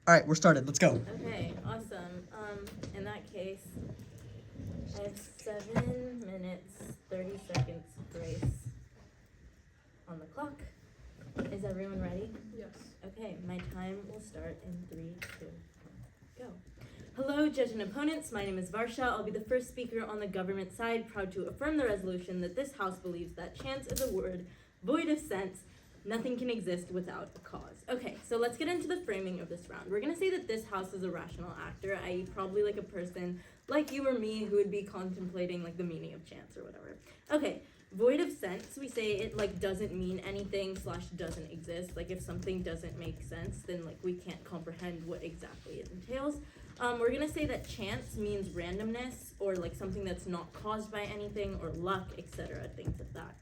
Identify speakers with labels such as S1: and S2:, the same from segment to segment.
S1: All right, we're started. Let's go.
S2: Okay, awesome. In that case, I have 7 minutes, 30 seconds grace on the clock. Is everyone ready?
S3: Yes.
S2: Okay, my time will start in 3, 2, 1, go. Hello, judge and opponents. My name is Varsha. I'll be the first speaker on the government side, proud to affirm the resolution that this House believes that chance is a word void of sense. Nothing can exist without a cause. Okay, so let's get into the framing of this round. We're gonna say that this House is a rational actor, i.e. probably like a person like you or me who would be contemplating like the meaning of chance or whatever. Okay, void of sense, we say it like doesn't mean anything / doesn't exist. Like if something doesn't make sense, then like we can't comprehend what exactly it entails. We're gonna say that chance means randomness or like something that's not caused by anything or luck, etc., things of that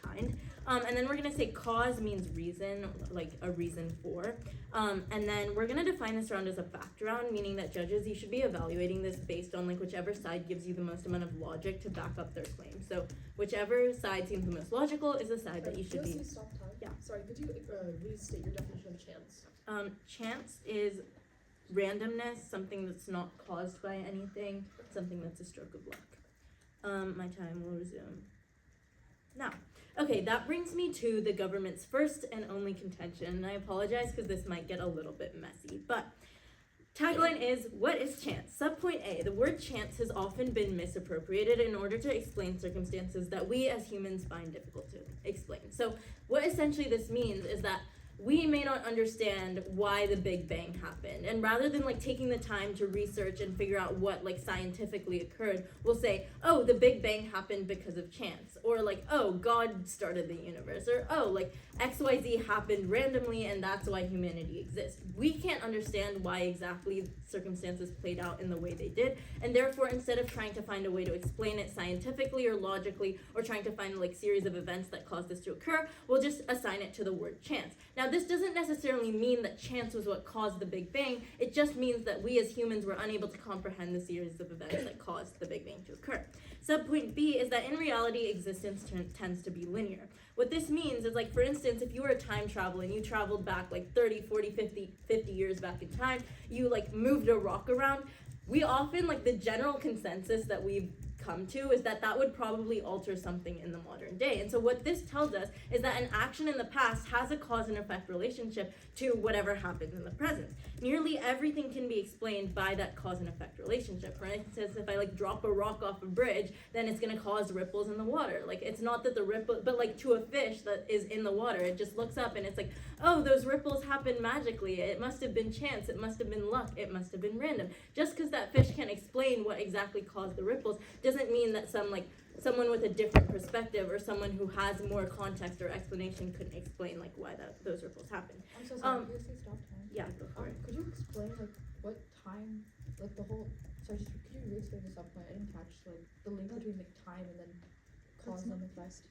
S2: kind. And then we're gonna say cause means reason, like a reason for. And then we're gonna define this round as a fact round, meaning that judges, you should be evaluating this based on like whichever side gives you the most amount of logic to back up their claim. So whichever side seems the most logical is the side that you should be.
S3: Stop time?
S2: Yeah.
S3: Sorry, could you restate your definition of chance?
S2: Chance is randomness, something that's not caused by anything, something that's a stroke of luck. My time will resume now. Okay, that brings me to the government's first and only contention, and I apologize because this might get a little bit messy, but tagline is, what is chance? Subpoint A, the word chance has often been misappropriated in order to explain circumstances that we as humans find difficult to explain. So what essentially this means is that we may not understand why the Big Bang happened. And rather than like taking the time to research and figure out what like scientifically occurred, we'll say, oh, the Big Bang happened because of chance. Or like, oh, God started the universe. Or, oh, like XYZ happened randomly and that's why humanity exists. We can't understand why exactly circumstances played out in the way they did. And therefore, instead of trying to find a way to explain it scientifically or logically, or trying to find like series of events that caused this to occur, we'll just assign it to the word chance. Now, this doesn't necessarily mean that chance was what caused the Big Bang. It just means that we as humans were unable to comprehend the series of events that caused the Big Bang to occur. Subpoint B is that in reality, existence tends to be linear. What this means is, like, for instance, if you were a time traveler and you traveled back like 30, 40, 50 years back in time, you like moved a rock around, we often, like, the general consensus that we've come to is that that would probably alter something in the modern day. And so what this tells us is that an action in the past has a cause and effect relationship to whatever happens in the present. Nearly everything can be explained by that cause and effect relationship. For instance, if I like drop a rock off a bridge, then it's gonna cause ripples in the water. Like it's not that the ripple, but like to a fish that is in the water, it just looks up and it's like, oh, those ripples happened magically. It must have been chance. It must have been luck. It must have been random. Just because that fish can't explain what exactly caused the ripples doesn't mean that someone with a different perspective or someone who has more context or explanation couldn't explain like why those ripples happened.
S3: I'm so sorry, could you say stop time?
S2: Yeah, go for it.
S3: Could you explain like what time, like the whole, sorry, just, could you re-explain the subpoint? I didn't catch like the link between like time and then cause and effect.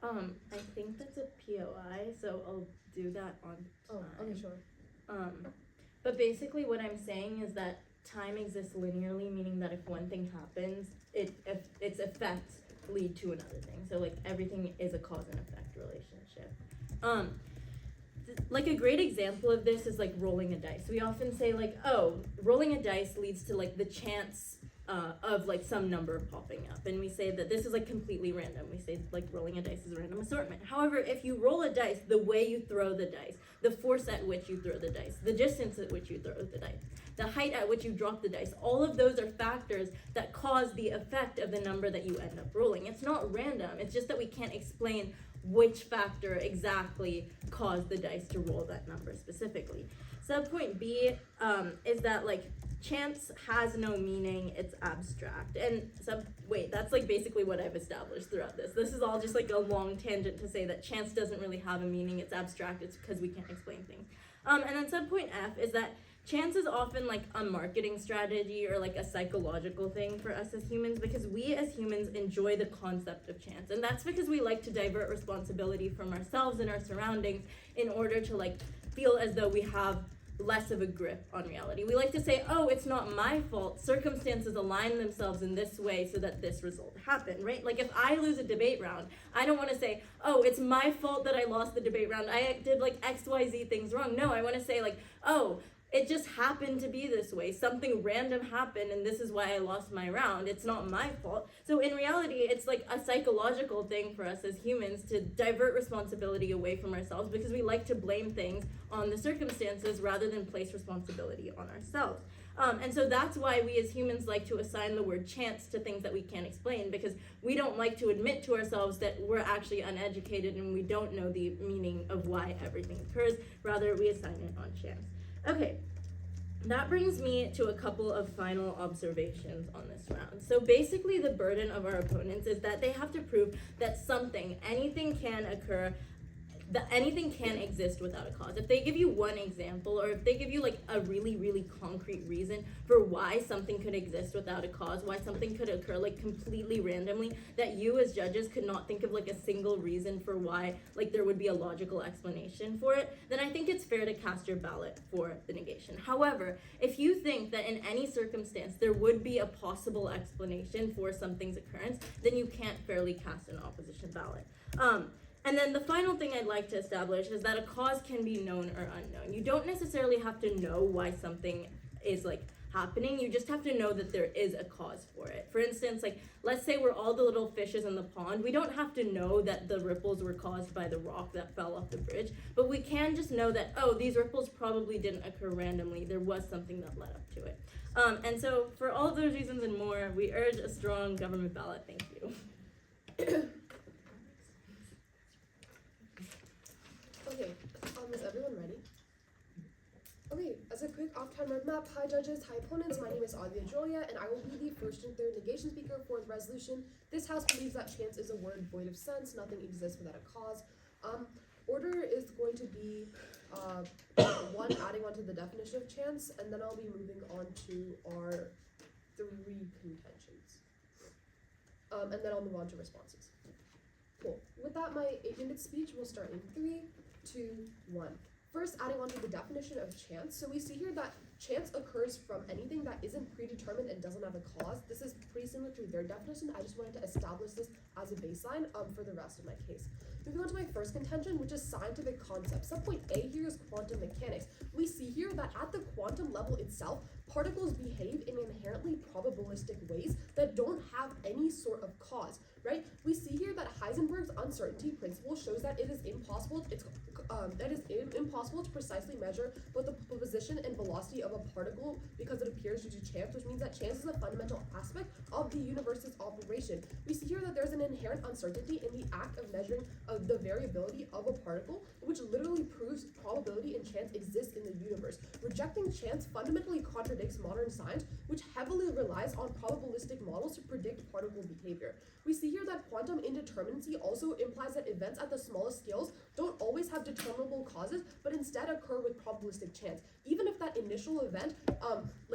S2: I think that's a POI, so I'll do that on time.
S3: Oh, okay, sure.
S2: But basically what I'm saying is that time exists linearly, meaning that if one thing happens, its effects lead to another thing. So like everything is a cause and effect relationship. Like a great example of this is like rolling a dice. We often say like, oh, rolling a dice leads to like the chance of like some number popping up, and we say that this is like completely random. We say like rolling a dice is a random assortment. However, if you roll a dice, the way you throw the dice, the force at which you throw the dice, the distance at which you throw the dice, the height at which you drop the dice, all of those are factors that cause the effect of the number that you end up rolling. It's not random. It's just that we can't explain which factor exactly caused the dice to roll that number specifically. Subpoint B is that like chance has no meaning, it's abstract. And that's like basically what I've established throughout this. This is all just like a long tangent to say that chance doesn't really have a meaning, it's abstract, it's because we can't explain things. And then subpoint F is that chance is often like a marketing strategy or like a psychological thing for us as humans, because we as humans enjoy the concept of chance. And that's because we like to divert responsibility from ourselves and our surroundings in order to like feel as though we have less of a grip on reality. We like to say, oh, it's not my fault. Circumstances align themselves in this way so that this result happened, right? Like if I lose a debate round, I don't want to say, oh, it's my fault that I lost the debate round. I did like XYZ things wrong. No, I want to say like, oh, it just happened to be this way. Something random happened and this is why I lost my round. It's not my fault. So in reality, it's like a psychological thing for us as humans to divert responsibility away from ourselves because we like to blame things on the circumstances rather than place responsibility on ourselves. And so that's why we as humans like to assign the word chance to things that we can't explain, because we don't like to admit to ourselves that we're actually uneducated and we don't know the meaning of why everything occurs. Rather, we assign it on chance. Okay, that brings me to a couple of final observations on this round. So basically the burden of our opponents is that they have to prove that anything can occur, that anything can exist without a cause. If they give you one example, or if they give you like a really, really concrete reason for why something could exist without a cause, why something could occur like completely randomly, that you as judges could not think of like a single reason for why like there would be a logical explanation for it, then I think it's fair to cast your ballot for the negation. However, if you think that in any circumstance there would be a possible explanation for something's occurrence, then you can't fairly cast an opposition ballot. And then the final thing I'd like to establish is that a cause can be known or unknown. You don't necessarily have to know why something is like happening, you just have to know that there is a cause for it. For instance, like let's say we're all the little fishes in the pond, we don't have to know that the ripples were caused by the rock that fell off the bridge, but we can just know that, oh, these ripples probably didn't occur randomly, there was something that led up to it. And so for all of those reasons and more, we urge a strong government ballot. Thank you.
S1: Okay, is everyone ready? Okay, as a quick off-time roadmap, hi judges, hi opponents, my name is Adia Julia, and I will be the first and third negation speaker for the resolution. This house believes that chance is a word void of sense, nothing exists without a cause. Order is going to be one, adding on to the definition of chance, and then I'll be moving on to our three contentions. And then I'll move on to responses. Cool. With that, my 8-minute speech will start in 3, 2, 1. First, adding on to the definition of chance. So we see here that chance occurs from anything that isn't predetermined and doesn't have a cause. This is pretty similar to their definition. I just wanted to establish this as a baseline for the rest of my case. Moving on to my first contention, which is scientific concept. Subpoint A here is quantum mechanics. We see here that at the quantum level itself, particles behave in inherently probabilistic ways that don't have any sort of cause, right? We see here that Heisenberg's uncertainty principle shows that it is impossible to precisely measure both the position and velocity of a particle because it appears due to chance, which means that chance is a fundamental aspect of the universe's operation. We see here that there's an inherent uncertainty in the act of measuring the variability of a particle, which literally proves probability and chance exist in the universe. Rejecting chance fundamentally contradicts modern science, which heavily relies on probabilistic models to predict particle behavior. We see here that quantum indeterminacy also implies that events at the smallest scales don't always have determinable causes, but instead occur with probabilistic chance. Even if that initial event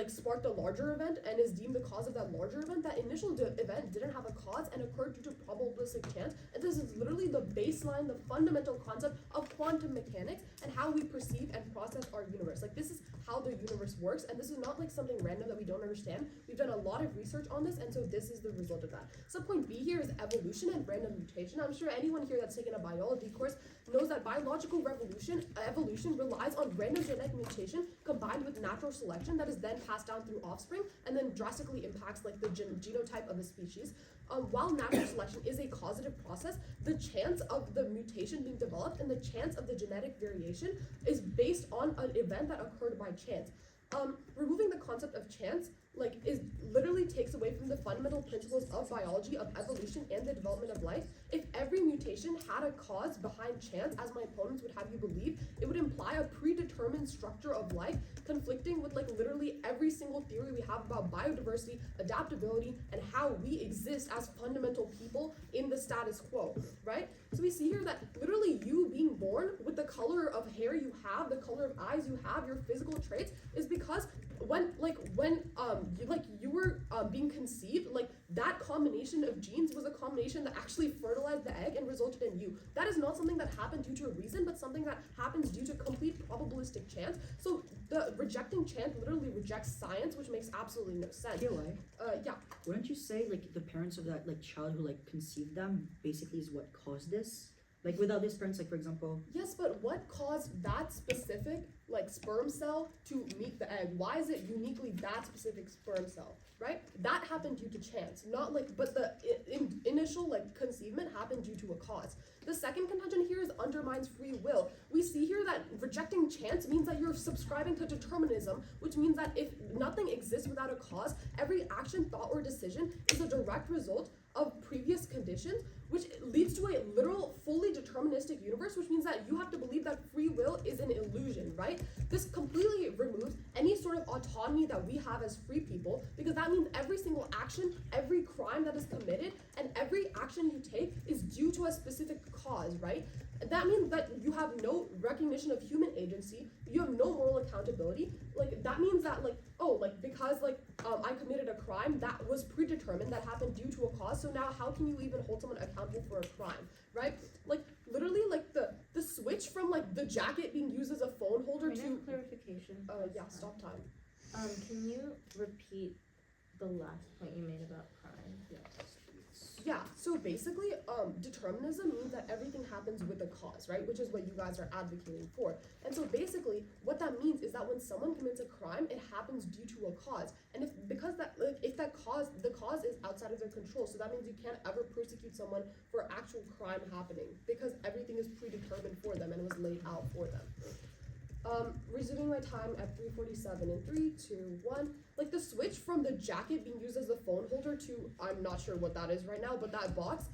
S1: sparked a larger event and is deemed the cause of that larger event, that initial event didn't have a cause and occurred due to probabilistic chance. And this is literally the baseline, the fundamental concept of quantum mechanics and how we perceive and process our universe. Like, this is how the universe works, and this is not like something random that we don't understand. We've done a lot of research on this, and so this is the result of that. Subpoint B here is evolution and random mutation. I'm sure anyone here that's taken a biology course knows that biological evolution relies on random genetic mutation combined with natural selection that is then passed down through offspring and then drastically impacts like the genotype of a species. While natural selection is a causative process, the chance of the mutation being developed and the chance of the genetic variation is based on an event that occurred by chance. Removing the concept of chance is literally takes away from the fundamental principles of biology, of evolution, and the development of life. If every mutation had a cause behind chance, as my opponents would have you believe, it would imply a predetermined structure of life conflicting with literally every single theory we have about biodiversity, adaptability, and how we exist as fundamental people in the status quo, right? So we see here that literally you being born with the color of hair you have, the color of eyes you have, your physical traits, is because when you were being conceived, that combination of genes was a combination that actually fertilized the egg and resulted in you. That is not something that happened due to a reason, but something that happens due to complete probabilistic chance. So the rejecting chance literally rejects science, which makes absolutely no sense. Yeah.
S4: Wouldn't you say the parents of that child who conceived them basically is what caused this? Like with other sperms, like for example,
S1: Yes, but what caused that specific like sperm cell to meet the egg? Why is it uniquely that specific sperm cell? Right? That happened due to chance, not like, but the initial like conceivement happened due to a cause. The second contention here is undermines free will. We see here that rejecting chance means that you're subscribing to determinism, which means that if nothing exists without a cause, every action, thought, or decision is a direct result of previous conditions, which leads to a literal, fully deterministic universe, which means that you have to believe that free will is an illusion, right? This completely removes any sort of autonomy that we have as free people, because that means every single action, every crime that is committed, and every action you take is due to a specific cause, right? That means that you have no recognition of human agency, you have no moral accountability. Like, that means that, like, oh, like, because, like, I committed a crime that was predetermined, that happened due to a cause, so now how can you even hold someone accountable for a crime, right? Like, literally, like, the switch from, like, the jacket being used as a phone holder
S2: Can I
S1: to,
S2: have clarification?
S1: yeah, stop time.
S2: Can you repeat the last point you made about crime?
S1: Yeah, so basically, determinism means that everything happens with a cause, right? Which is what you guys are advocating for. And so basically, what that means is that when someone commits a crime, it happens due to a cause. And if the cause is outside of their control, so that means you can't ever persecute someone for actual crime happening, because everything is predetermined for them and was laid out for them. Resuming my time at 3:47 in 3, 2, 1. Like, the switch from the jacket being used as a phone holder to, I'm not sure what that is right now, but that box,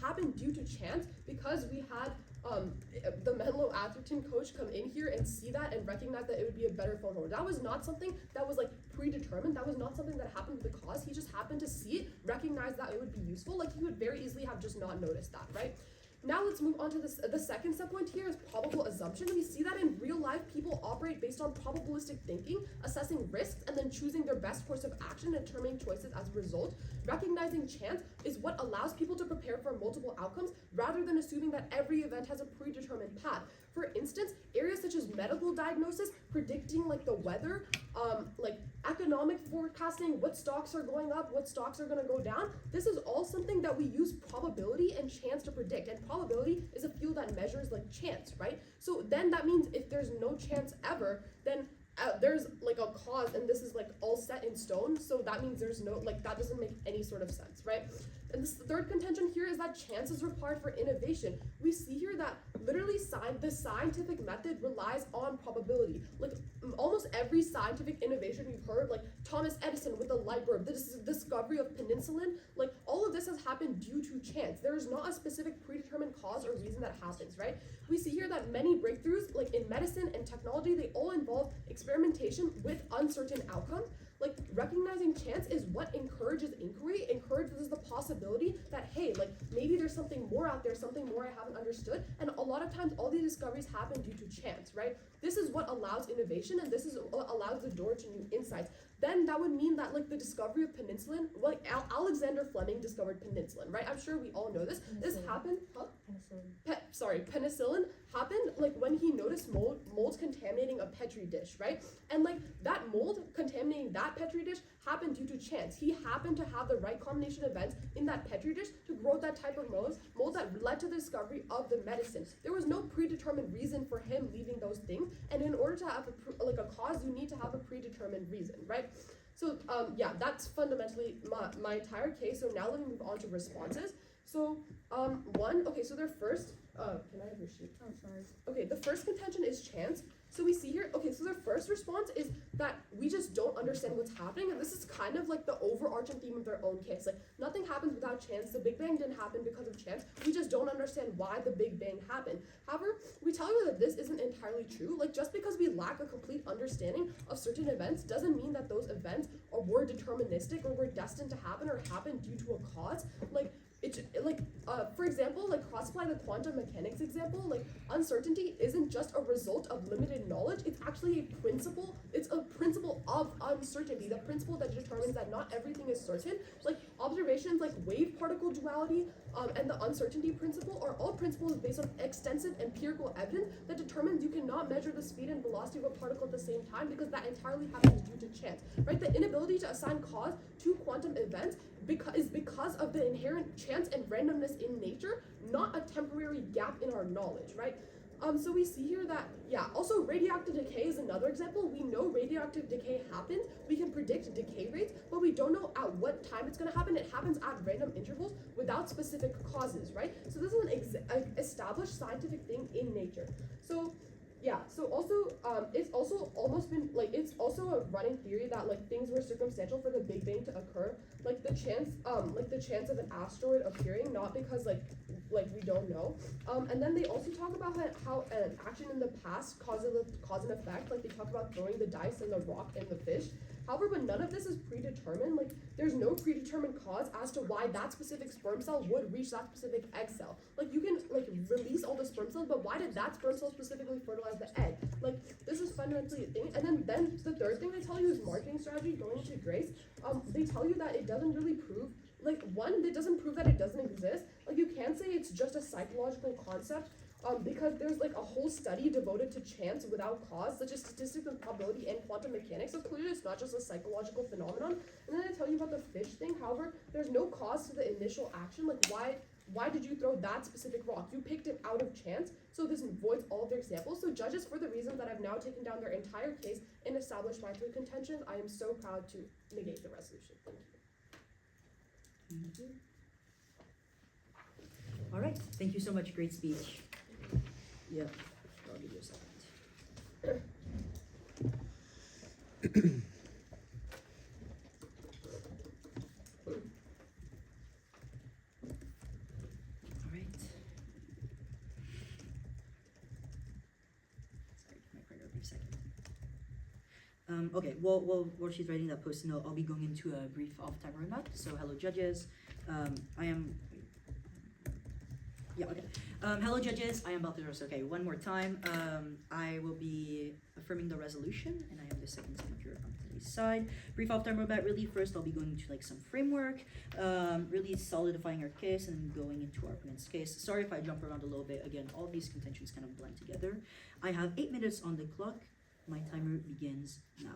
S1: happened due to chance, because we had, the Menlo-Atherton coach come in here and see that and recognize that it would be a better phone holder. That was not something that was, like, predetermined. That was not something that happened with the cause. He just happened to see it, recognize that it would be useful. Like, he would very easily have just not noticed that, right? Now let's move on to the second subpoint here is probable assumption. We see that in real life, people operate based on probabilistic thinking, assessing risks, and then choosing their best course of action and determining choices as a result. Recognizing chance is what allows people to prepare for multiple outcomes rather than assuming that every event has a predetermined path. For instance, areas such as medical diagnosis, predicting like the weather, like economic forecasting, what stocks are going up, what stocks are going to go down. This is all something that we use probability and chance to predict. And probability is a field that measures like chance, right? So then that means if there's no chance ever, then there's like a cause, and this is like all set in stone. So that means there's no, like, that doesn't make any sort of sense, right? And this third contention here is that chance is required for innovation. We see here that literally the scientific method relies on probability. Like, almost every scientific innovation we've heard, like Thomas Edison with the light bulb, the discovery of penicillin, like all of this has happened due to chance. There is not a specific predetermined cause or reason that happens, right? We see here that many breakthroughs, like in medicine and technology, they all involve experimentation with uncertain outcomes. Like, recognizing chance is what encourages inquiry, encourages the possibility that, hey, like, maybe there's something more out there, something more I haven't understood, and a lot of times all these discoveries happen due to chance, right? This is what allows innovation, and this is what allows the door to new insights. Then that would mean that, like, the discovery of penicillin, like, Alexander Fleming discovered penicillin, right? I'm sure we all know this. This happened, penicillin happened, like, when he noticed molds contaminating a Petri dish, right? And, like, that mold contaminating that Petri dish happened due to chance. He happened to have the right combination of events in that Petri dish to grow that type of mold that led to the discovery of the medicine. There was no predetermined reason for him leaving those things, and in order to have a cause, you need to have a predetermined reason, right? So, yeah, that's fundamentally my entire case. So now let me move on to responses. So, so their first, can I have your sheet?
S3: Oh, sorry.
S1: Okay, the first contention is chance. So we see here, so their first response is that we just don't understand what's happening, and this is kind of like the overarching theme of their own case. Like, nothing happens without chance. The Big Bang didn't happen because of chance. We just don't understand why the Big Bang happened. However, we tell you that this isn't entirely true. Like, just because we lack a complete understanding of certain events doesn't mean that those events were deterministic or were destined to happen or happened due to a cause. Like, for example, like, cross-apply the quantum mechanics example, like, uncertainty isn't just a result of limited knowledge, it's actually a principle of uncertainty, the principle that determines that not everything is certain. Like observations like wave particle duality and the uncertainty principle are all principles based on extensive empirical evidence that determines you cannot measure the speed and velocity of a particle at the same time because that entirely happens due to chance, right? The inability to assign cause to quantum events is because of the inherent chance and randomness in nature, not a temporary gap in our knowledge, right? So we see here that, yeah, also radioactive decay is another example. We know radioactive decay happens. We can predict decay rates, but we don't know at what time it's going to happen. It happens at random intervals without specific causes, right? So this is an established scientific thing in nature. So yeah, so also, it's also almost been, like, it's also a running theory that, like, things were circumstantial for the Big Bang to occur. Like, the chance of an asteroid appearing, not because, like we don't know. And then they also talk about how an action in the past cause and effect, like, they talk about throwing the dice and the rock and the fish. However, when none of this is predetermined, like, there's no predetermined cause as to why that specific sperm cell would reach that specific egg cell. Like, you can, like, release all the sperm cells, but why did that sperm cell specifically fertilize the egg? Like, this is fundamentally a thing. And then the third thing they tell you is marketing strategy going into grace. They tell you that it doesn't really prove, like, one, it doesn't prove that it doesn't exist. Like, you can't say it's just a psychological concept, because there's, like, a whole study devoted to chance without cause, such as statistics and probability and quantum mechanics. So clearly it's not just a psychological phenomenon. And then I tell you about the fish thing. However, there's no cause to the initial action. Like, why did you throw that specific rock? You picked it out of chance. So this voids all of their examples. So judges, for the reasons that I've now taken down their entire case and established my three contentions, I am so proud to negate the resolution. Thank you.
S4: Thank you. All right, thank you so much. Great speech. Yeah, I'll give you a second. All right. Sorry, my printer, a second. Okay, well, while she's writing that post note, I'll be going into a brief off-time roadmap. So, hello, judges. Hello judges, I am Balthazar. Okay, one more time. I will be affirming the resolution, and I have the second speaker on today's side. Brief off-time roadmap. Really, first I'll be going into like some framework, really solidifying our case, and going into our opponent's case. Sorry if I jump around a little bit. Again, all these contentions kind of blend together. I have 8 minutes on the clock. My timer begins now.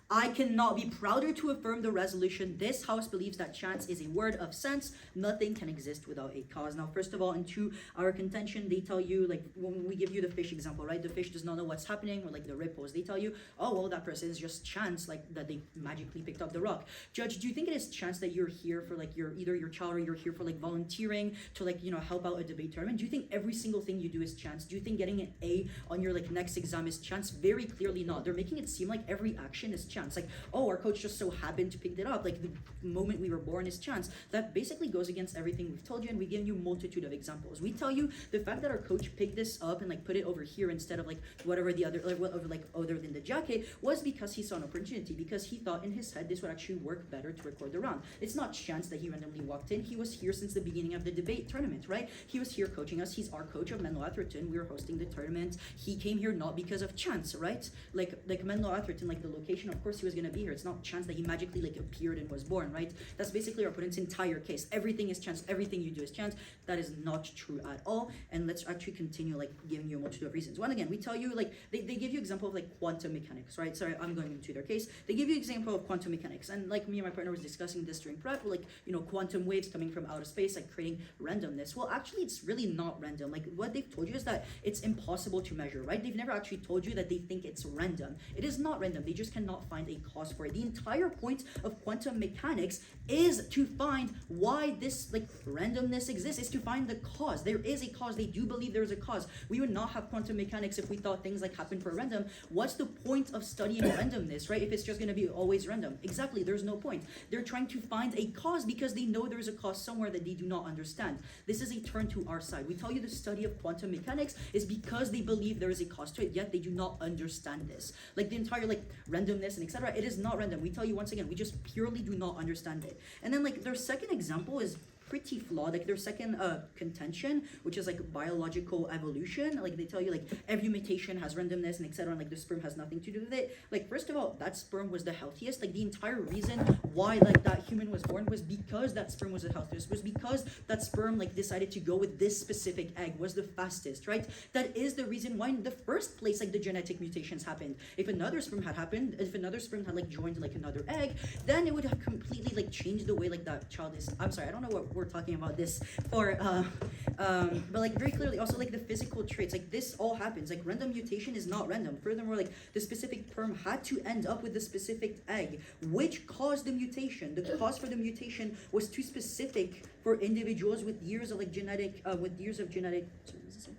S4: I cannot be prouder to affirm the resolution. This House believes that chance is a word of sense. Nothing can exist without a cause. Now, first of all, into our contention, they tell you, like, when we give you the fish example, right? The fish does not know what's happening, or like the ripples. They tell you, oh, well, that person is just chance, like that they magically picked up the rock. Judge, do you think it is chance that you're here for like either your child or you're here for like volunteering to like, you know, help out a debate tournament? Do you think every single thing you do is chance? Do you think getting an A on your like next exam is chance? Very clearly not. They're making it seem like every action is chance. Like, oh, our coach just so happened to pick it up. Like the moment we were born is chance. That basically goes against everything we've told you, and we've given you a multitude of examples. We tell you the fact that our coach picked this up and like put it over here instead of like whatever the other, like whatever like other than the jacket, was because he saw an opportunity, because he thought in his head this would actually work better to record the round. It's not chance that he randomly walked in. He was here since the beginning of the debate tournament, right? He was here coaching us. He's our coach of Menlo-Atherton. We were hosting the tournament. He came here not because of chance, right? Like Menlo-Atherton, like the location, of course he was gonna be here. It's not chance that he magically like appeared and was born, right? That's basically our opponent's entire case. Everything is chance. Everything you do is chance. That is not true at all. And let's actually continue like giving you a multitude of reasons. One, again, we tell you like they give you example of like quantum mechanics, right? Sorry, I'm going into their case. They give you example of quantum mechanics, and like me and my partner was discussing this during prep, like, you know, quantum waves coming from outer space, like creating randomness. Well, actually, it's really not random. Like what they've told you is that it's impossible to measure, right? They've never actually told you that they think it's random. It is not random. They just cannot find a cause for it. The entire point of quantum mechanics is to find why this like randomness exists, is to find the cause. There is a cause. They do believe there's a cause. We would not have quantum mechanics if we thought things like happen for random. What's the point of studying randomness, right? If it's just going to be always random. Exactly, there's no point. They're trying to find a cause because they know there's a cause somewhere that they do not understand. This is a turn to our side. We tell you the study of quantum mechanics is because they believe there is a cause to it, yet they do not understand this. Like the entire like randomness and etc. It is not random. We tell you once again, we just purely do not understand it. And then like their second example is pretty flawed. Like their second contention, which is like biological evolution, like they tell you like every mutation has randomness and etc. And like the sperm has nothing to do with it. Like first of all, that sperm was the healthiest. Like the entire reason why like that human was born was because that sperm was the healthiest, was because that sperm like decided to go with this specific egg, was the fastest, right? That is the reason why in the first place like the genetic mutations happened. If another sperm had happened, if another sperm had like joined like another egg, then it would have completely like changed the way like that child is. I'm sorry, I don't know what we're talking about this for, but like very clearly also like the physical traits, like this all happens. Like random mutation is not random. Furthermore, like the specific sperm had to end up with the specific egg, which caused the mutation. The cause for the mutation was too specific for individuals with years of like genetic, sorry, what does it say?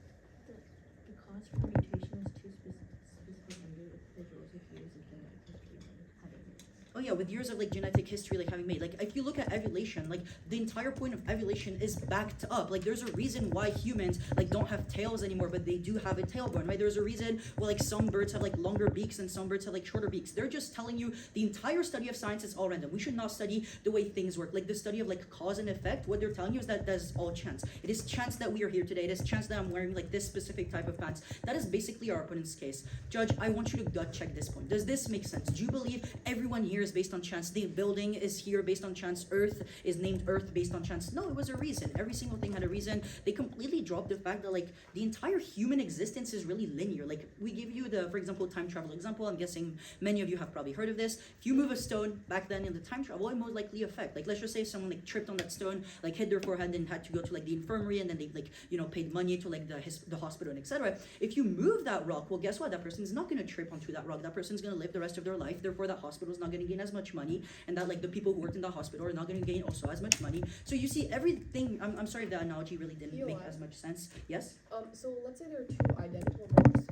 S2: The cause for mutation is too specific individuals with years of genetic history having made.
S4: Oh yeah, with years of like genetic history like having made. Like if you look at evolution, like the entire point of evolution is backed up. Like there's a reason why humans like don't have tails anymore, but they do have a tailbone, right? There's a reason why like some birds have like longer beaks and some birds have like shorter beaks. They're just telling you the entire study of science is all random. We should not study the way things work. Like the study of like cause and effect, what they're telling you is that that's all chance. It is chance that we are here today. It is chance that I'm wearing like this specific type of pants. That is basically our opponent's case. Judge, I want you to gut check this point. Does this make sense? Do you believe everyone here is based on chance? The building is here based on chance. Earth is named Earth based on chance. No, it was a reason. Every single thing had a reason. They completely dropped the fact that like the entire human existence is really linear. Like we give you the, for example, time travel example. I'm guessing many of you have probably heard of this. If you move a stone back then in the time travel, it most likely affect. Like let's just say someone like tripped on that stone, like hit their forehead and had to go to like the infirmary, and then they like, you know, paid money to like the hospital and etc. If you move that rock, well, guess what? That person's not going to trip onto that rock. That person's going to live the rest of their life. Therefore, that hospital is not going to gain as much money, and that like the people who worked in the hospital are not going to gain also as much money. So you see everything. I'm sorry if that analogy really didn't make as much sense. Yes.
S1: So let's say there are two identical rocks.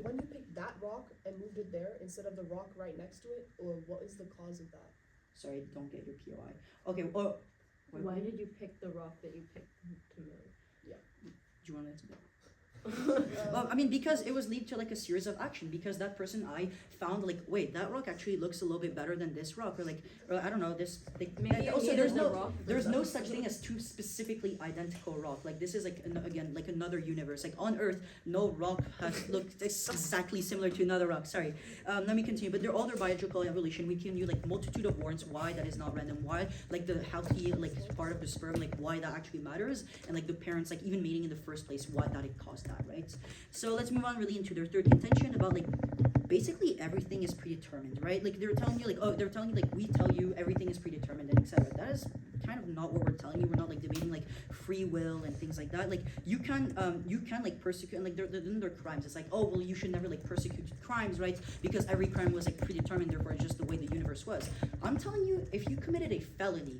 S1: When you picked that rock and moved it there instead of the rock right next to it, or what is the cause of that?
S4: Sorry, don't get your POI. Okay. Well,
S2: Why did you pick the rock that you picked to move?
S4: do you want to answer that? Well, I mean, because it was lead to like a series of action. Because that person I found like, wait, that rock actually looks a little bit better than this rock, or like, or I don't know, this. Like,
S2: Maybe
S4: also,
S2: you
S4: there's
S2: needed the
S4: no,
S2: rock
S4: there's
S2: for
S4: no
S2: some-
S4: such thing as two specifically identical rock. Like this is like again like another universe. Like on Earth, no rock has looked exactly similar to another rock. Sorry. Let me continue. But they're all their biological evolution. We can use like multitude of warrants why that is not random. Why like the healthy like part of the sperm, like why that actually matters, and like the parents like even mating in the first place, why that it caused that, right? So let's move on really into their third contention about like basically everything is predetermined, right? Like they're telling you like, oh, they're telling you like we tell you everything is predetermined and etc. That is kind of not what we're telling you. We're not like debating like free will and things like that. Like you can like persecute, and like they're crimes. It's like, oh well, you should never like persecute crimes, right? Because every crime was like predetermined, therefore it's just the way the universe was. I'm telling you, if you committed a felony,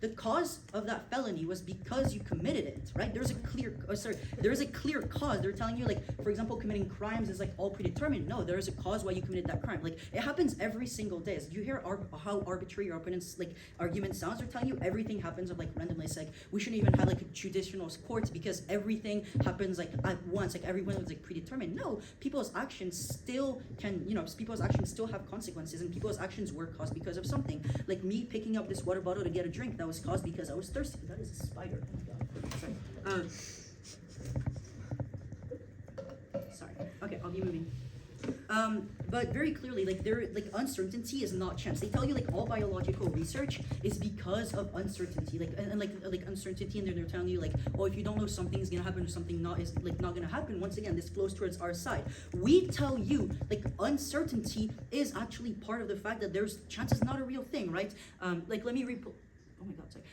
S4: the cause of that felony was because you committed it, right? There's a clear cause. They're telling you, like, for example, committing crimes is like all predetermined. No, there is a cause why you committed that crime. Like, it happens every single day. As you hear how arbitrary your opponent's like argument sounds, they're telling you everything happens of like randomly. It's like we shouldn't even have like a judicial courts because everything happens like at once. Like everyone was like predetermined. No, people's actions still can, people's actions still have consequences, and people's actions were caused because of something. Like me picking up this water bottle to get a drink, that was caused because I was thirsty. That is a spider. Oh my God. Sorry. Okay, I'll be moving. But very clearly, like uncertainty is not chance. They tell you like all biological research is because of uncertainty, like uncertainty, and they're telling you like, oh, if you don't know something is gonna happen or something not gonna happen. Once again, this flows towards our side. We tell you like uncertainty is actually part of the fact that there's chance is not a real thing, right?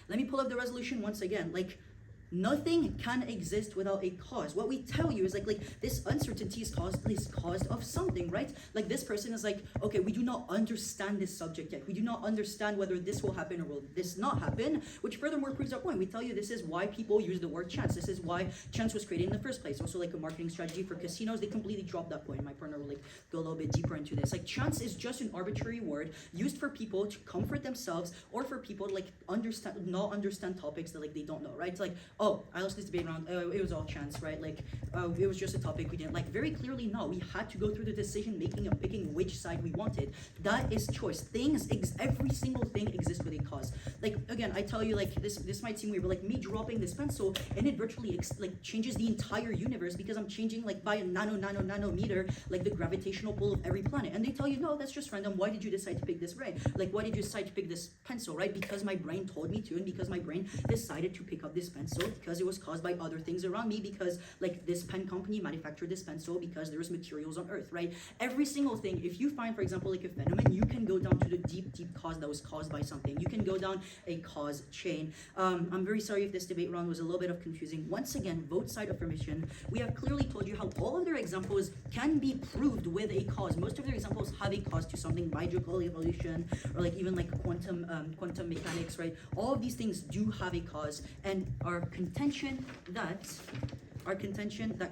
S4: Let me pull up the resolution once again. Like, nothing can exist without a cause. What we tell you is like this uncertainty is caused of something, right? Like this person is like, okay, we do not understand this subject yet. We do not understand whether this will happen or will this not happen, which furthermore proves our point. We tell you this is why people use the word chance. This is why chance was created in the first place. Also like a marketing strategy for casinos, they completely dropped that point. My partner will like go a little bit deeper into this. Like chance is just an arbitrary word used for people to comfort themselves or for people to like not understand topics that like they don't know, right? It's like, oh, I lost this debate round, it was all chance, right? Like, it was just a topic we didn't like. Very clearly, no, we had to go through the decision making of picking which side we wanted. That is choice. Every single thing exists with a cause. Like, again, I tell you, like, this might seem weird, but like me dropping this pencil, and it virtually changes the entire universe because I'm changing like by a nanometer, like the gravitational pull of every planet. And they tell you, no, that's just random. Why did you decide to pick this ray? Like, why did you decide to pick this pencil, right? Because my brain told me to, and because my brain decided to pick up this pencil because it was caused by other things around me, because like this pen company manufactured this pencil because there's materials on Earth, right? Every single thing, if you find, for example, like a phenomenon, you can go down to the deep cause that was caused by something. You can go down a cause chain. I'm very sorry if this debate round was a little bit of confusing. Once again, vote side affirmation. We have clearly told you how all of their examples can be proved with a cause. Most of their examples have a cause to something, biological evolution, or like even like quantum mechanics, right? All of these things do have a cause, and our contention that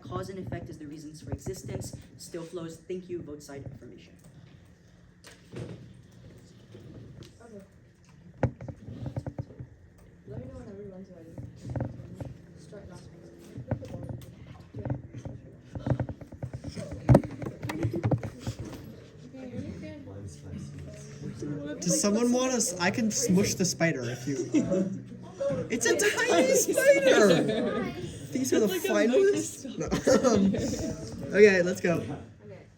S4: cause and effect is the reasons for existence still flows. Thank you. Vote side affirmation.
S3: Okay. Let me know when everyone's ready. Start last one.
S5: Does someone want us? I can smush the spider if you. It's a tiny spider. These are the finalists. No. Okay, let's go.
S3: Okay,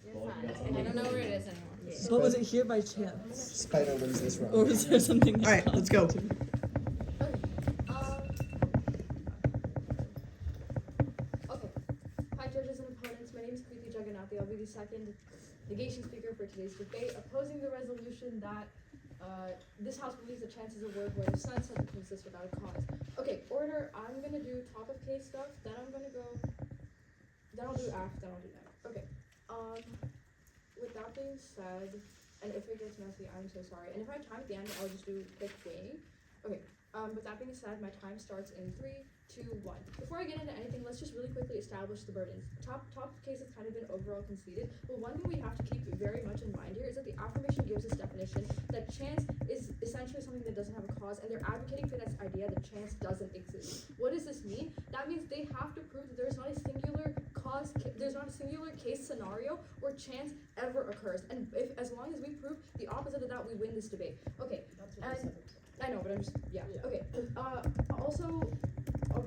S3: you're fine. I don't know where it is anymore.
S6: But was it here by chance?
S5: Spider wins this round.
S6: Or was there something
S5: All right, let's go.
S3: Okay. Hi, judges and opponents. My name is Preeti Jagannathi. I'll be the second negation speaker for today's debate, opposing the resolution that this House believes that chance is a word where the sun doesn't exist without a cause. Okay, order. I'm gonna do top of case stuff. Then I'm gonna go. Then I'll do act. Then I'll do that. Okay. With that being said, and if it gets messy, I'm so sorry. And if I have time at the end, I'll just do quick wing. Okay. With that being said, my time starts in 3, 2, 1. Before I get into anything, let's just really quickly establish the burdens. Top case has kind of been overall conceded, but one thing we have to keep very much in mind here is that the affirmation gives this definition that chance is essentially something that doesn't have a cause, and they're advocating for this idea that chance doesn't exist. What does this mean? That means they have to prove that there's not a singular case scenario where chance ever occurs, and as long as we prove the opposite of that, we win this debate. Okay, I know, but I'm just, yeah. Okay, also,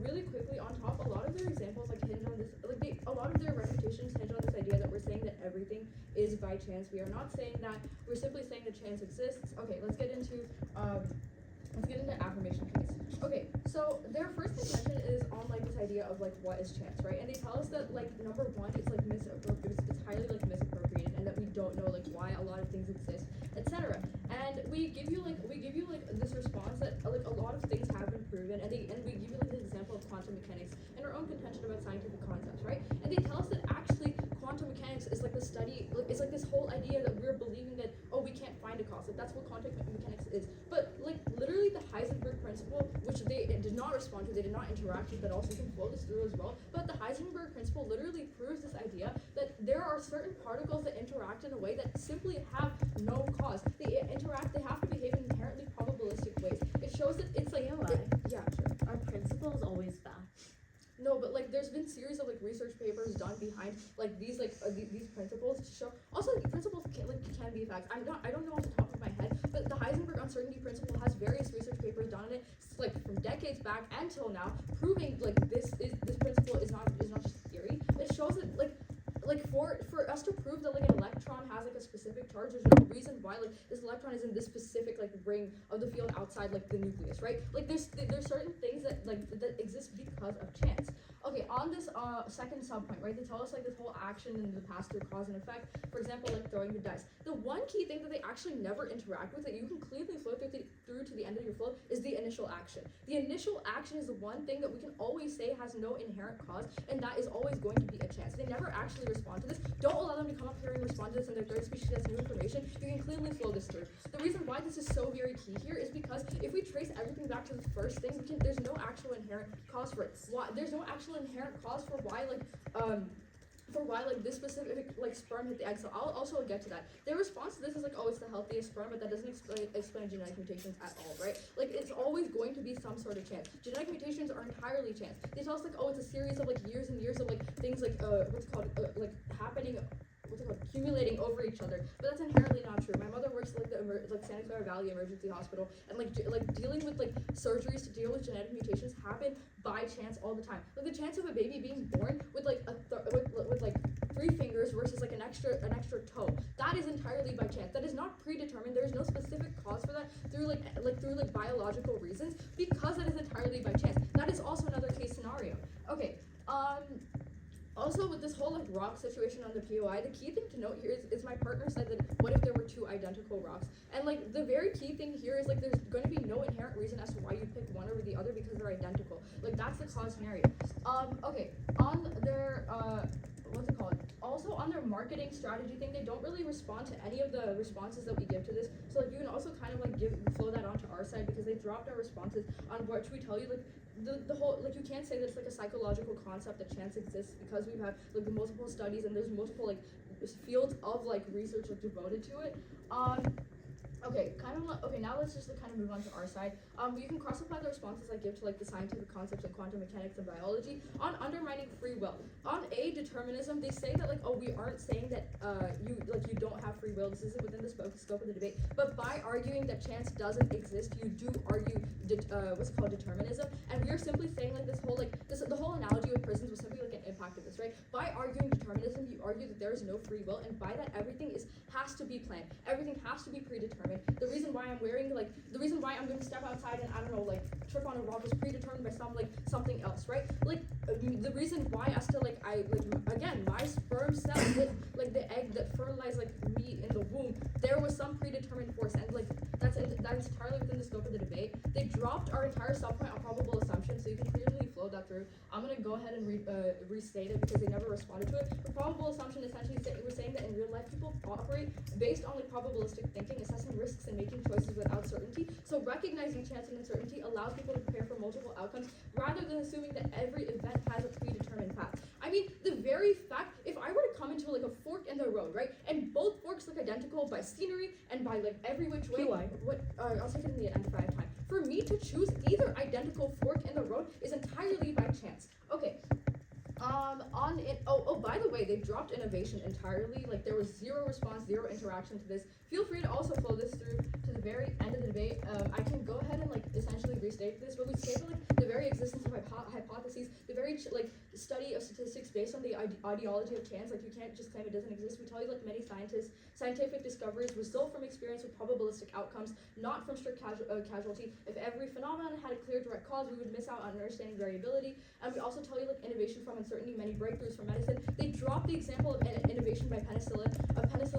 S3: really quickly on top, a lot of their examples hinge on this, a lot of their reputations hinge on this idea that we're saying that everything is by chance. We are not saying that, we're simply saying that chance exists. Okay, let's get into affirmation case. Okay, so their first contention is on this idea of what is chance, right? And they tell us that number one, it's misappropriated, it's highly misappropriated, and that we don't know why a lot of things exist, etc. And we give you this response that a lot of things have been proven, and we give you this example of quantum mechanics and our own contention about scientific concepts, right? And they tell us that actually quantum mechanics is the study, it's this whole idea that we're believing that we can't find a cause. That's what quantum mechanics is. But literally the Heisenberg principle, which they did not respond to, they did not interact with, but also can flow this through as well. But the Heisenberg principle literally proves this idea that there are certain particles that interact in a way that simply have no cause. They have to behave in inherently probabilistic ways. It shows that it's
S2: You know what?
S3: yeah, sure.
S2: Our principle is always back.
S3: No, but there's been series of research papers done behind these principles to show. Also, principles can be facts. I don't know off the top of my head, but the Heisenberg uncertainty principle has various research papers done on it, from decades back until now, proving this principle is not just theory. It shows that for us to prove that an electron has a specific charge, there's no reason why this electron is in this specific ring of the field outside the nucleus, right? There's certain things that that exist because of chance. Okay, on this second subpoint, right, they tell us this whole action in the past through cause and effect. For example, throwing the dice. The one key thing that they actually never interact with that you can clearly flow through to the end of your flow is the initial action. The initial action is the one thing that we can always say has no inherent cause, and that is always going to be a chance. They never actually respond to this. Don't allow them to come up here and respond to this in their third speech because new information. You can clearly flow this through. The reason why this is so very key here is because if we trace everything back to the first thing, there's no actual inherent cause for it. Why? There's no actual inherent cause for why for why like this specific like sperm hit the egg. So I'll also get to that. Their response to this is like, oh, it's the healthiest sperm, but that doesn't explain genetic mutations at all, right? Like it's always going to be some sort of chance. Genetic mutations are entirely chance. They tell us like, oh, it's a series of like years and years of like things like like happening. Accumulating over each other, but that's inherently not true. My mother works like the Santa Clara Valley Emergency Hospital, and like dealing with like surgeries to deal with genetic mutations happen by chance all the time. Like the chance of a baby being born with like with like 3 fingers versus like an extra toe, that is entirely by chance. That is not predetermined. There is no specific cause for that through through biological reasons, because that is entirely by chance. That is also another case scenario. Okay. Also, with this whole like rock situation on the POI, the key thing to note here is my partner said that what if there were 2 identical rocks? And like the very key thing here is like there's going to be no inherent reason as to why you pick one over the other because they're identical. Like that's the cause scenario. Okay, on their what's it called? Also on their marketing strategy thing, they don't really respond to any of the responses that we give to this. So like you can also kind of like flow that onto our side because they dropped our responses on which we tell you like the whole like you can't say that it's like a psychological concept that chance exists because we've had like the multiple studies and there's multiple like fields of like research like devoted to it. Okay, now let's just kind of move on to our side. You can cross-apply the responses I give to like the scientific concepts of quantum mechanics and biology on undermining free will. On A, determinism, they say that like, oh, we aren't saying that you don't have free will. This isn't within the scope of the debate. But by arguing that chance doesn't exist, you do argue determinism. And we are simply saying like the whole analogy with prisons was simply like an impact of this, right? By arguing determinism, you argue that there is no free will, and by that everything has to be planned. Everything has to be predetermined. The reason why I'm going to step outside and I don't know, like trip on a rock was predetermined by something else, right? Like the reason why as to my sperm cell with like the egg that fertilized like me in the womb, there was some predetermined force, and like that's entirely within the scope of the debate. They dropped our entire subpoint on probable assumption, so you can clearly flow that through. I'm gonna go ahead and restate it because they never responded to it. The probable assumption essentially we're saying that in real life people operate based on like probabilistic thinking, assessing risks and making choices without certainty. So recognizing chance and uncertainty allows people to prepare for multiple outcomes rather than assuming that every event has a predetermined path. I mean, the very fact, if I were to come into like a fork in the road, right, and both forks look identical by scenery and by like every which way, I'll take it in the end if I have time. For me to choose either identical fork in the road is entirely by chance. Okay. By the way, they dropped innovation entirely. Like there was zero response, zero interaction to this. Feel free to also flow this through to the very end of the debate. I can go ahead and like essentially restate this, but we state that like the very existence of hypotheses, the very study of statistics based on the ideology of chance. Like you can't just claim it doesn't exist. We tell you like many scientific discoveries result from experience with probabilistic outcomes, not from strict casualty. If every phenomenon had a clear direct cause, we would miss out on understanding variability. And we also tell you like innovation from uncertainty, many breakthroughs from medicine. They dropped the example of innovation by penicillin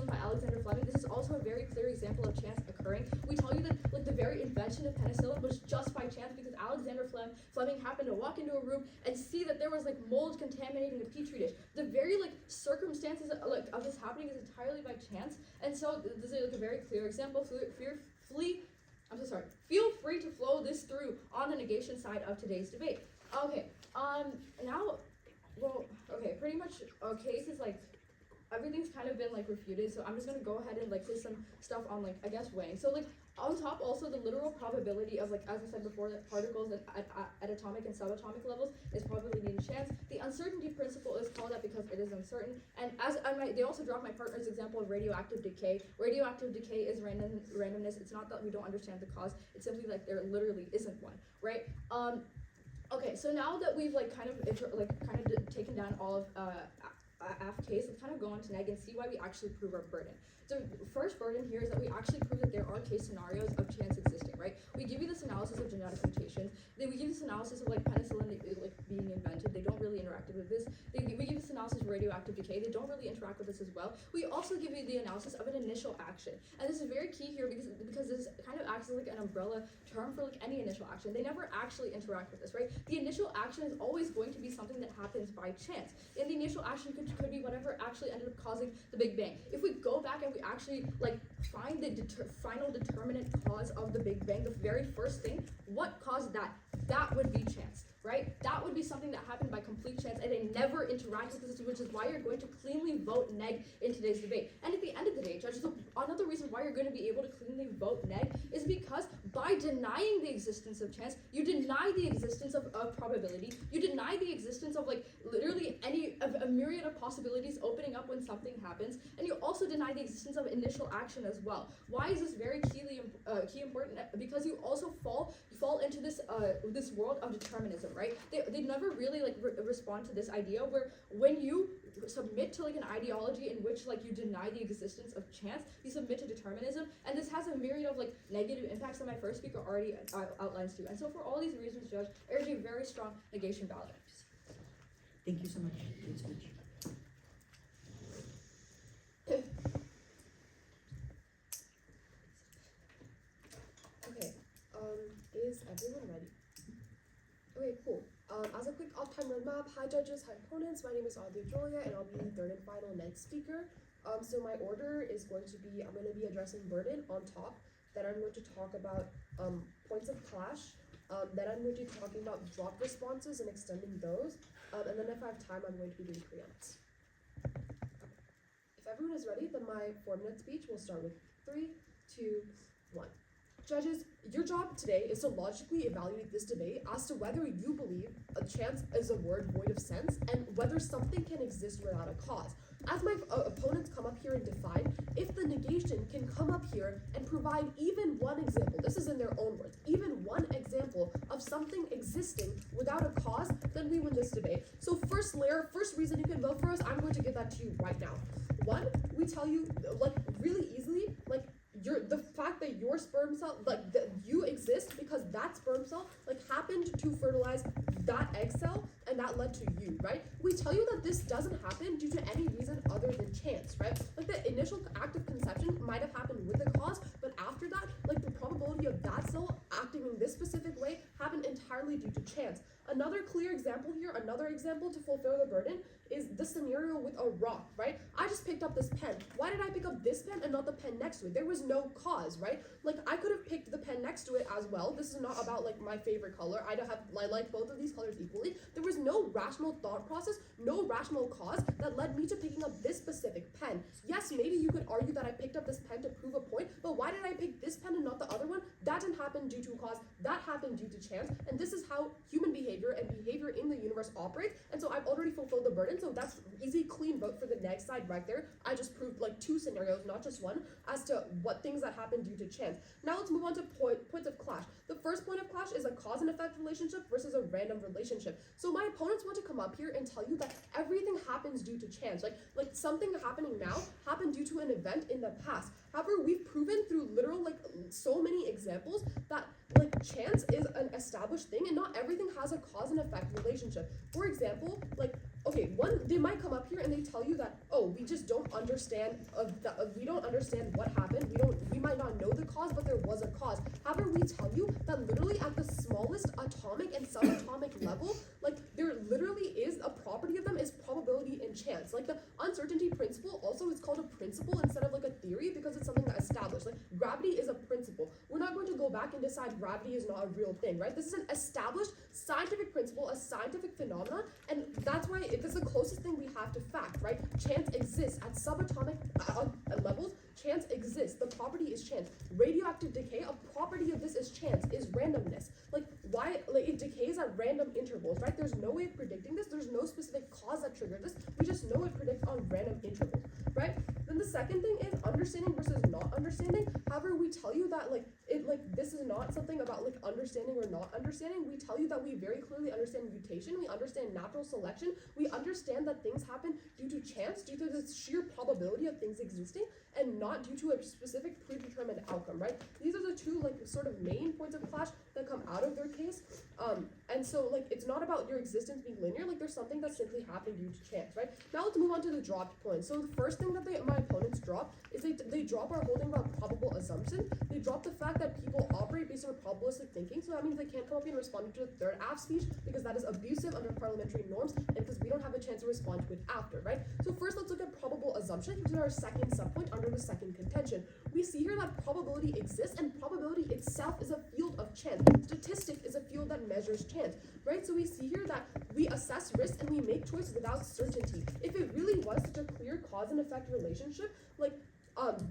S3: by Alexander Fleming. This is also a very clear example of chance occurring. We tell you that like the very invention of penicillin was just by chance because Alexander Fleming happened to walk into a room and see that there was like mold contaminating a petri dish. The very like circumstances of this happening is entirely by chance, and so this is like a very clear example. Feel free to flow this through on the negation side of today's debate. Okay, pretty much case is like everything's kind of been like refuted, so I'm just gonna go ahead and like say some stuff on like I guess weighing. So like on top also the literal probability of like as I said before that particles at atomic and subatomic levels is probably needed chance. The uncertainty principle is called that because it is uncertain. And they also dropped my partner's example of radioactive decay. Radioactive decay is randomness. It's not that we don't understand the cause. It's simply like there literally isn't one, right? Okay, so now that we've like kind of taken down all of AF case, let's kind of go on to neg and see why we actually prove our burden. So first burden here is that we actually prove that there are case scenarios of chance existing, right? We give you this analysis of genetic mutations. Then we give this analysis of like penicillin like being invented. They don't really interact with this. We give this analysis of radioactive decay. They don't really interact with this as well. We also give you the analysis of an initial action, and this is very key here because this kind of acts as like an umbrella term for like any initial action. They never actually interact with this, right? The initial action is always going to be something that happens by chance, and the initial action could be whatever actually ended up causing the Big Bang. If we go back and we actually like find the final determinant cause of the Big Bang, the very first thing, what caused that? That would be chance, right? That would be something that happened by complete chance, and they never interact with the system, which is why you're going to cleanly vote neg in today's debate. And at the end of the day, judges, another reason why you're going to be able to cleanly vote neg is because by denying the existence of chance, you deny the existence of probability, you deny the existence of like literally a myriad of possibilities opening up when something happens, and you also deny the existence of initial action as well. Why is this very key important? Because you also fall into this this world of determinism, right? They never really like respond to this idea where when you submit to like an ideology in which like you deny the existence of chance, you submit to determinism, and this has a myriad of like negative impacts that my first speaker already outlines too. And so for all these reasons, Judge, I urge a very strong negation ballot.
S4: Thank you so much. Great speech.
S1: Okay, is everyone ready? Okay, cool. As a quick off-time roadmap, hi judges, hi opponents, my name is Audrey Julia, and I'll be the third and final next speaker. So my order is going to be, I'm going to be addressing burden on top, then I'm going to talk about points of clash, then I'm going to be talking about drop responses and extending those, and then if I have time, I'm going to be doing preempts. If everyone is ready, then my 4-minute speech will start with 3, 2, 1. Judges, your job today is to logically evaluate this debate as to whether you believe a chance is a word void of sense and whether something can exist without a cause. As my opponents come up here and define, if the negation can come up here and provide even one example, this is in their own words, even one example of something existing without a cause, then we win this debate. So first reason you can vote for us, I'm going to give that to you right now. One, we tell you, like, really easily, like, the fact that your sperm cell, like, that you exist because that sperm cell, like, happened to fertilize that egg cell, and that led to you, right? We tell you that this doesn't happen due to any reason other than chance, right? Like, the initial act of conception might have happened with a cause, but after that, like, the probability of that cell acting in this specific way happened entirely due to chance. Another clear example here, another example to fulfill the burden, is the scenario with a rock, right? I just picked up this pen. Why did I pick up this pen and not the pen next to it? There was no cause, right? Like, I could have picked the pen next to it as well. This is not about, like, my favorite color. I like both of these colors equally. There was no rational thought process, no rational cause that led me to picking up this specific pen. Yes, maybe you could argue that I picked up this pen to prove a point, but why did I pick this pen and not the other one? That didn't happen due to a cause. That happened due to chance, and this is how human behavior and behavior in the universe operates, and so I've already fulfilled the burden, so that's easy, clean vote for the next side right there. I just proved like 2 scenarios, not just one, as to what things that happen due to chance. Now let's move on to points of clash. The first point of clash is a cause and effect relationship versus a random relationship. So my opponents want to come up here and tell you that everything happens due to chance. Like something happening now happened due to an event in the past. However, we've proven through literal, like, so many examples that, like, chance is an established thing and not everything has a cause and effect relationship. For example, like, okay, they might come up here and they tell you that, oh, we just don't understand we don't understand what happened. We might not know the cause, but there was a cause. However, we tell you that literally at the smallest atomic and subatomic level, like, there literally is a property of them is probability and chance. Like, the uncertainty principle also is called a principle instead of like a theory because it's something that established. Like, gravity is a principle. We're not going to go back and decide gravity is not a real thing, right? This is an established scientific principle, a scientific phenomenon, and that's why it's the closest thing we have to fact, right? Chance exists at subatomic levels. Chance exists. The property is chance. Radioactive decay, a property of this is chance, is randomness. Like, why? Like, it decays at random intervals, right? There's no way of predicting this. There's no specific cause that triggered this. We just know it predicts on random intervals, right? Then the second thing is understanding versus not understanding. However, we tell you that, like, this is not something about, like, understanding or not understanding. We tell you that we very clearly understand mutation. We understand natural selection. We understand that things happen due to chance, due to the sheer probability of things existing, and not due to a specific predetermined outcome, right? These are the 2, like, sort of main points of clash that come out of their case. And so, like, it's not about your existence being linear. Like, there's something that simply happened due to chance, right? Now let's move on to the dropped points. So the first thing that my opponents drop is they drop our holding about probable assumption. They drop the fact that that people operate based on probabilistic thinking, so that means they can't come up here and respond to the third aft speech because that is abusive under parliamentary norms and because we don't have a chance to respond to it after, right? So first let's look at probable assumption, which is our second subpoint under the second contention. We see here that probability exists and probability itself is a field of chance. Statistic is a field that measures chance, right? So we see here that we assess risk and we make choices without certainty. If it really was such a clear cause and effect relationship,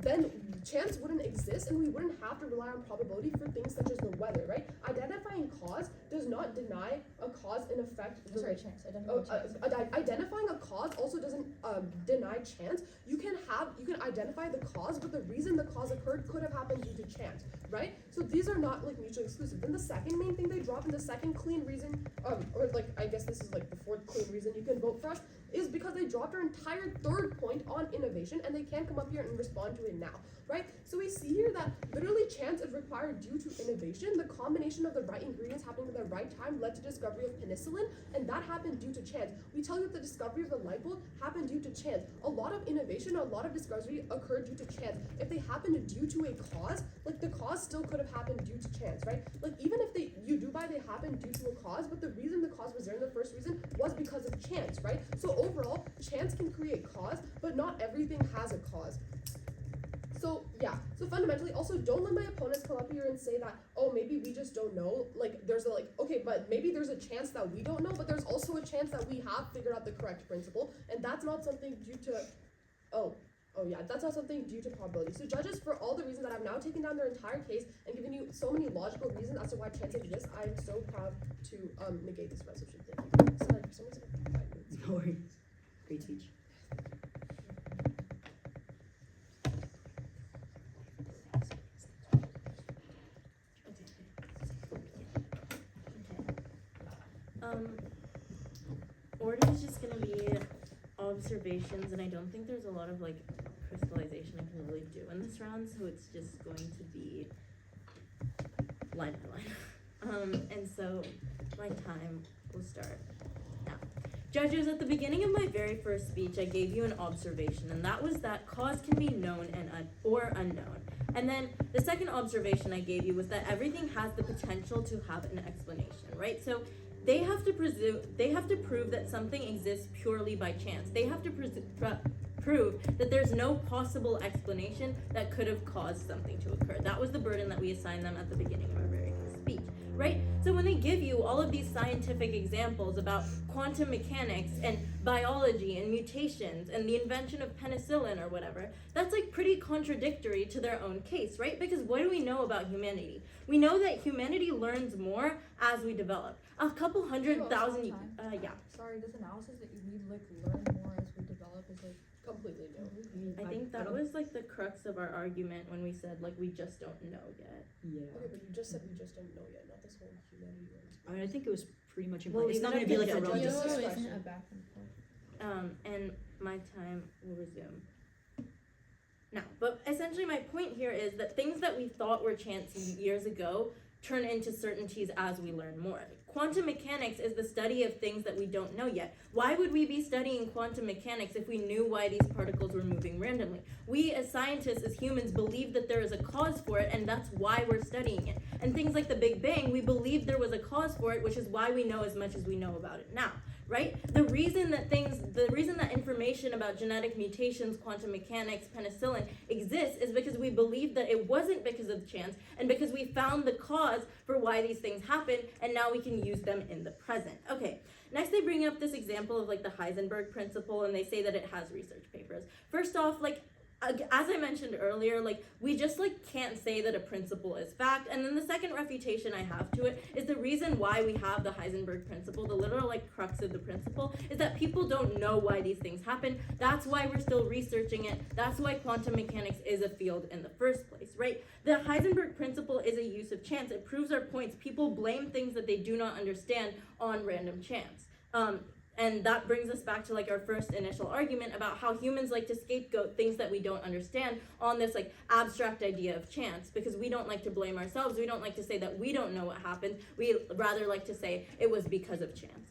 S1: then chance wouldn't exist and we wouldn't have to rely on probability for things such as the weather, right? Identifying cause does not deny a cause and effect.
S3: Chance.
S1: Identifying a cause also doesn't deny chance. You can identify the cause, but the reason the cause occurred could have happened due to chance, right? So these are not mutually exclusive. Then the second main thing they drop in the second clean reason, I guess this is the fourth clean reason you can vote for us, is because they dropped our entire third point on innovation and they can't come up here and respond to it now, right? So we see here that literally chance is required due to innovation. The combination of the right ingredients happening at the right time led to discovery of penicillin, and that happened due to chance. We tell you that the discovery of the light bulb happened due to chance. A lot of innovation, a lot of discovery occurred due to chance. If they happened due to a cause, the cause still could have happened due to chance, right? Even if they happened due to a cause, but the reason the cause was there in the first reason was because of chance, right? So overall, chance can create cause, but not everything has a cause. So fundamentally, also don't let my opponents come up here and say that, oh, maybe we just don't know. Okay, but maybe there's a chance that we don't know, but there's also a chance that we have figured out the correct principle, and that's not something due to, that's not something due to probability. So judges, for all the reasons that I've now taken down their entire case and given you so many logical reasons as to why chance exists, I am so proud to negate this resolution. Thank you. Sorry, for some reason, 5 minutes.
S4: No worries. Great speech.
S2: Order is just gonna be observations, and I don't think there's a lot of crystallization I can really do in this round, so it's just going to be line by line. And so my time will start now. Judges, at the beginning of my very first speech, I gave you an observation, and that was that cause can be known and or unknown. And then the second observation I gave you was that everything has the potential to have an explanation, right? So they have to prove that something exists purely by chance. They have to prove that there's no possible explanation that could have caused something to occur. That was the burden that we assigned them at the beginning of our very first speech, right? So when they give you all of these scientific examples about quantum mechanics and biology and mutations and the invention of penicillin or whatever, that's pretty contradictory to their own case, right? Because what do we know about humanity? We know that humanity learns more as we develop. A couple 100,000 yeah.
S3: Sorry, this analysis that you need learn more as we develop is
S1: completely new.
S2: I think that was the crux of our argument when we said we just don't know yet.
S4: Yeah.
S1: Okay, but you just said we just don't know yet, not this whole humanity one.
S4: I think it was pretty much
S2: Well,
S4: implied. It's
S2: leave
S4: not
S2: it
S4: going to
S2: up
S4: be
S2: to
S4: a
S2: judges.
S4: relative
S1: Yo,
S4: discussion.
S3: isn't a back and forth.
S2: And my time will resume now. But essentially my point here is that things that we thought were chance years ago turn into certainties as we learn more. Quantum mechanics is the study of things that we don't know yet. Why would we be studying quantum mechanics if we knew why these particles were moving randomly? We as scientists, as humans, believe that there is a cause for it, and that's why we're studying it. And things like the Big Bang, we believe there was a cause for it, which is why we know as much as we know about it now. Right? The reason that information about genetic mutations, quantum mechanics, penicillin exists is because we believe that it wasn't because of chance and because we found the cause for why these things happen, and now we can use them in the present. Okay, next they bring up this example of the Heisenberg principle, and they say that it has research papers. First off, as I mentioned earlier, we just can't say that a principle is fact. And then the second refutation I have to it is the reason why we have the Heisenberg principle, the literal crux of the principle, is that people don't know why these things happen. That's why we're still researching it. That's why quantum mechanics is a field in the first place, right? The Heisenberg principle is a use of chance. It proves our points. People blame things that they do not understand on random chance. And that brings us back to our first initial argument about how humans like to scapegoat things that we don't understand on this abstract idea of chance, because we don't like to blame ourselves. We don't like to say that we don't know what happened. We rather like to say it was because of chance.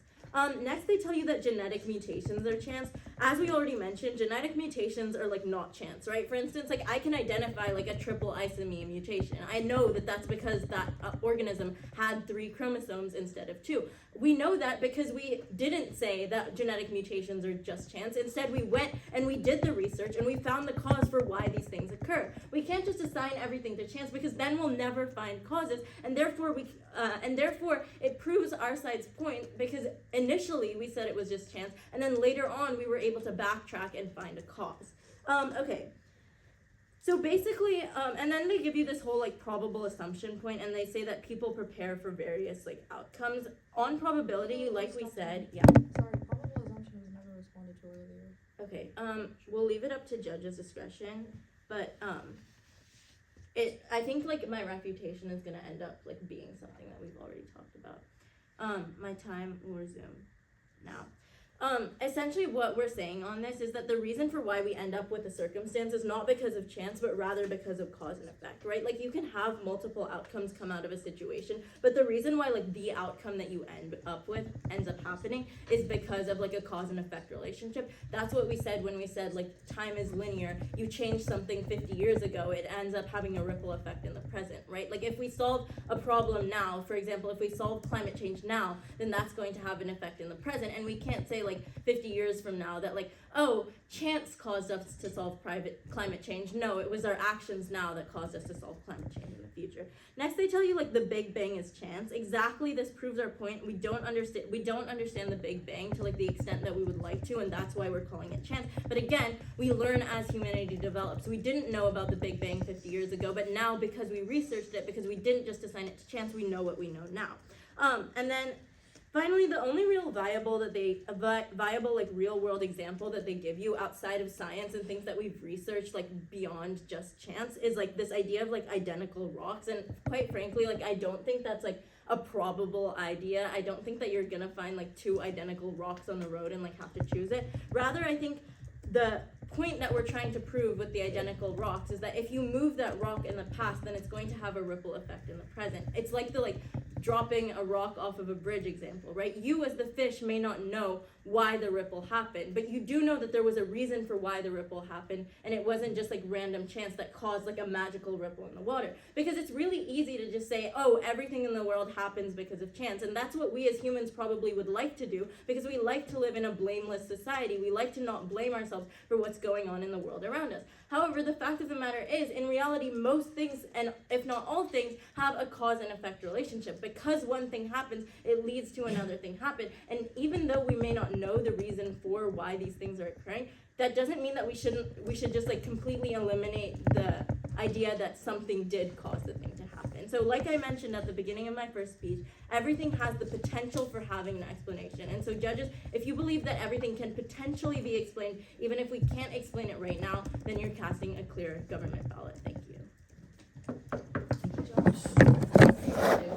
S2: Next, they tell you that genetic mutations are chance. As we already mentioned, genetic mutations are like not chance, right? For instance, like I can identify like a triple isomy mutation. I know that that's because that organism had 3 chromosomes instead of 2. We know that because we didn't say that genetic mutations are just chance. Instead, we went and we did the research and we found the cause for why these things occur. We can't just assign everything to chance because then we'll never find causes, and therefore it proves our side's point because initially we said it was just chance, and then later on we were able to backtrack and find a cause. Okay. So basically, and then they give you this whole like probable assumption point, and they say that people prepare for various like outcomes on probability, like we said. Yeah.
S3: Sorry, probable assumption was never responded to earlier.
S2: Okay. We'll leave it up to judge's discretion, but I think like my refutation is gonna end up like being something that we've already talked about. My time will resume now. Essentially what we're saying on this is that the reason for why we end up with a circumstance is not because of chance, but rather because of cause and effect, right? Like you can have multiple outcomes come out of a situation, but the reason why like the outcome that you end up with ends up happening is because of like a cause and effect relationship. That's what we said when we said like time is linear. You change something 50 years ago, it ends up having a ripple effect in the present, right? Like if we solve a problem now, for example, if we solve climate change now, then that's going to have an effect in the present, and we can't say like 50 years from now that like, oh, chance caused us to solve climate change. No, it was our actions now that caused us to solve climate change in the future. Next, they tell you like the Big Bang is chance. Exactly, this proves our point. We don't understand the Big Bang to like the extent that we would like to, and that's why we're calling it chance. But again, we learn as humanity develops. We didn't know about the Big Bang 50 years ago, but now because we researched it, because we didn't just assign it to chance, we know what we know now. And then finally, the only real viable like real world example that they give you outside of science and things that we've researched like beyond just chance is like this idea of like identical rocks. And quite frankly, like I don't think that's like a probable idea. I don't think that you're gonna find like 2 identical rocks on the road and like have to choose it. Rather, I think the point that we're trying to prove with the identical rocks is that if you move that rock in the past, then it's going to have a ripple effect in the present. It's like the like dropping a rock off of a bridge example, right? You as the fish may not know why the ripple happened, but you do know that there was a reason for why the ripple happened, and it wasn't just like random chance that caused like a magical ripple in the water. Because it's really easy to just say, oh, everything in the world happens because of chance, and that's what we as humans probably would like to do, because we like to live in a blameless society. We like to not blame ourselves for what's going on in the world around us. However, the fact of the matter is, in reality, most things, and if not all things, have a cause and effect relationship. Because one thing happens, it leads to another thing happen. And even though we may not know the reason for why these things are occurring, that doesn't mean that we should just like completely eliminate the idea that something did cause the thing to happen. So like I mentioned at the beginning of my first speech, everything has the potential for having an explanation. And so judges, if you believe that everything can potentially be explained, even if we can't explain it right now, then you're casting a clear government ballot. Thank you.
S4: Thank you.